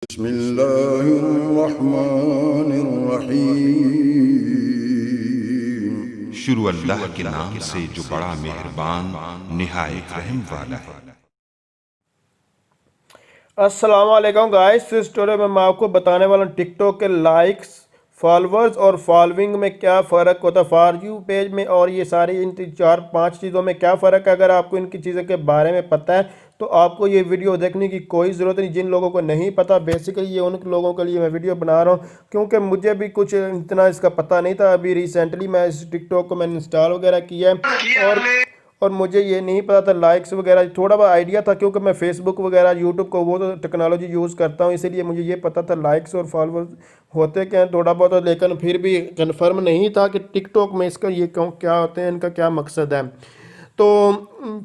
बिस्मिल्लाहिर्रहमानिर्रहीम। शुरू अल्लाह के नाम से जो बड़ा मेहरबान निहायत रहम वाला है। अस्सलाम वालेकुम गाइस, इस स्टोरी में मैं आपको बताने वाला हूँ टिकटॉक के लाइक्स, फॉलोअर्स और फॉलोइंग में क्या फ़र्क होता है, फॉर यू पेज में और ये सारी इन चार पांच चीज़ों में क्या फ़र्क है। अगर आपको इनकी चीज़ों के बारे में पता है तो आपको ये वीडियो देखने की कोई ज़रूरत नहीं। जिन लोगों को नहीं पता, बेसिकली ये उन लोगों के लिए मैं वीडियो बना रहा हूँ, क्योंकि मुझे भी कुछ इतना इसका पता नहीं था। अभी रिसेंटली मैं इस टिकटॉक को मैंने इंस्टॉल वगैरह किया है और मुझे ये नहीं पता था लाइक्स वगैरह, थोड़ा बहुत आइडिया था क्योंकि मैं फेसबुक वगैरह यूट्यूब को वो तो टेक्नोलॉजी यूज़ करता हूँ, इसीलिए मुझे ये पता था लाइक्स और फॉलोअर्स होते क्या हैं थोड़ा बहुत, लेकिन फिर भी कंफर्म नहीं था कि टिकटॉक में इसका ये क्या होते हैं, इनका क्या मकसद है। तो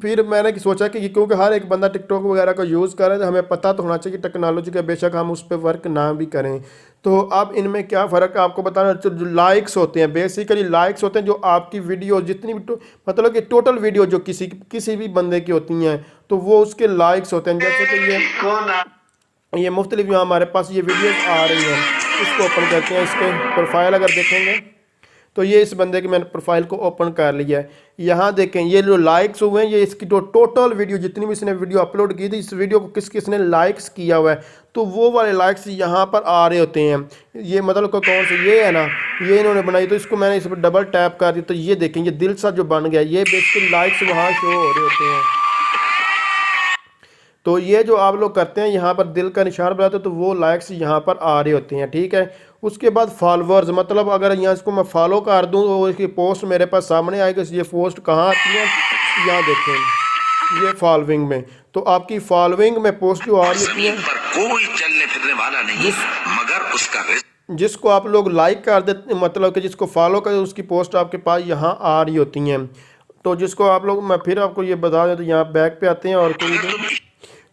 फिर मैंने सोचा कि क्योंकि हर एक बंदा टिकटॉक वगैरह का यूज़ कर रहा है तो हमें पता तो होना चाहिए टेक्नोलॉजी का, बेशक हम उस पर वर्क ना भी करें। तो अब इनमें क्या फ़र्क है आपको बताना। जो लाइक्स होते हैं, बेसिकली लाइक्स होते हैं जो आपकी वीडियो जितनी भी मतलब कि टोटल वीडियो जो किसी भी बंदे की होती हैं तो वो उसके लाइक्स होते हैं। जैसे कि ये मुख्तलिफ यहाँ हमारे पास ये वीडियोस आ रही हैं, इसको ओपन करते हैं। इसके प्रोफाइल अगर देखेंगे तो ये इस बंदे की मैंने प्रोफाइल को ओपन कर लिया है। यहाँ देखें ये जो लाइक्स हुए हैं, ये इसकी जो टोटल वीडियो जितनी भी इसने वीडियो अपलोड की थी, इस वीडियो को किस किसने लाइक्स किया हुआ है, तो वो वाले लाइक्स यहाँ पर आ रहे होते हैं। ये मतलब को कौन से ये है ना, ये इन्होंने बनाई, तो इसको मैंने इस पर डबल टैप कर दिया तो ये देखें ये दिल सा जो बन गया, ये बेसिकली लाइक्स वहाँ शो हो रहे होते हैं। तो ये जो आप लोग करते हैं यहाँ पर दिल का निशान बनाते हैं तो वो लाइक्स यहाँ पर आ रहे होते हैं, ठीक है। उसके बाद फॉलोअर्स, मतलब अगर यहाँ इसको मैं फॉलो कर दूँ तो इसकी पोस्ट मेरे पास सामने आएगी। ये पोस्ट कहाँ आती है, यहाँ देखें ये फॉलोइंग में, तो आपकी फॉलोइंग में पोस्ट जो आ रही है कोई चलने फिरने वाला नहीं है मगर उसका जिसको आप लोग लाइक कर देते, मतलब कि जिसको फॉलो कर उसकी पोस्ट आपके पास यहाँ आ रही होती हैं। तो जिसको आप लोग, मैं फिर आपको ये बता दें, तो यहाँ बैक पे आते हैं और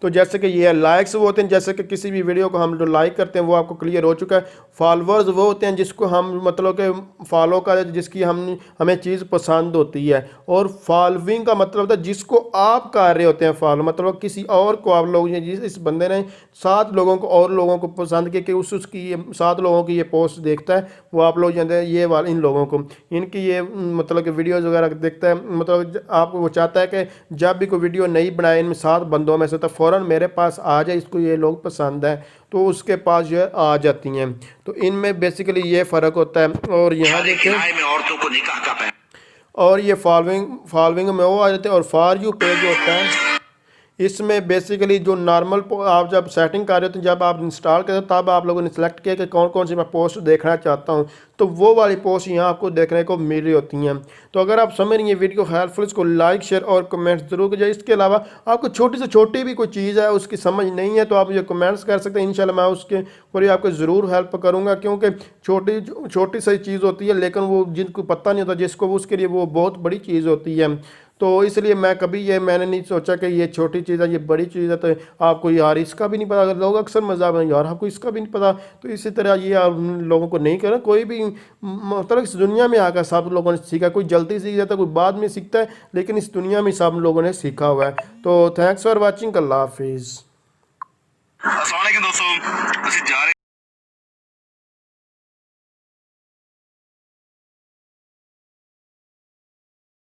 तो जैसे कि ये लाइक्स वो होते हैं, जैसे कि किसी भी वीडियो को हम जो लाइक करते हैं वो आपको क्लियर हो चुका है। फॉलोअर्स वो होते हैं जिसको हम मतलब कि फॉलो करें, जिसकी हमें चीज़ पसंद होती है। और फॉलोइंग का मतलब होता है जिसको आप कर रहे होते हैं फॉलो, मतलब किसी और को आप लोग, इस बंदे ने 7 लोगों को और लोगों को पसंद किया कि उसकी ये 7 लोगों की ये पोस्ट देखता है, वो आप लोग जानते हैं ये वाले इन लोगों को इनकी ये मतलब कि वीडियोज़ वगैरह देखता है। मतलब आपको वो चाहता है कि जब भी कोई वीडियो नई बनाए इनमें 7 बंदों में से तो फ़ौरन मेरे पास आ जाए, इसको ये लोग पसंद है तो उसके पास ये आ जाती हैं। तो इनमें बेसिकली ये फ़र्क होता है। और यहाँ देखें में औरतों को निकाह का और ये फॉलोइंग में वो आ जाते हैं। और फॉर यू पेज होता है, इसमें बेसिकली जो नॉर्मल आप जब सेटिंग कर रहे हो तो जब आप इंस्टॉल करते हो तब आप लोगों ने सेलेक्ट किया कि कौन कौन सी मैं पोस्ट देखना चाहता हूं, तो वो वाली पोस्ट यहाँ आपको देखने को मिल रही होती हैं। तो अगर आप समझ रही हैं वीडियो हेल्पफुल, इसको लाइक शेयर और कमेंट्स जरूर कीजिए। इसके अलावा आपको छोटी से छोटी भी कोई चीज़ है उसकी समझ नहीं है तो आप ये कमेंट्स कर सकते हैं, इंशाल्लाह मैं उसके पूरी आपको ज़रूर हेल्प करूँगा। क्योंकि छोटी छोटी सी चीज़ होती है लेकिन वो जिनको पता नहीं होता जिसको, वो उसके लिए वो बहुत बड़ी चीज़ होती है। तो इसलिए मैंने नहीं सोचा कि ये छोटी चीज़ है ये बड़ी चीज़ है, तो आपको यार इसका भी नहीं पता। अगर लोग अक्सर मजाक में यार आपको इसका भी नहीं पता, तो इसी तरह ये आप लोगों को नहीं करना। कोई भी मतलब इस दुनिया में आकर सब लोगों ने सीखा, कोई जल्दी सीख जाता है कोई बाद में सीखता है, लेकिन इस दुनिया में सब लोगों ने सीखा हुआ है। तो थैंक्स फॉर वॉचिंग, अल्लाह हाफिज़। अस्सलाम वालेकुम दोस्तों, ਅਸੀਂ ਜਾ ਰਹੇ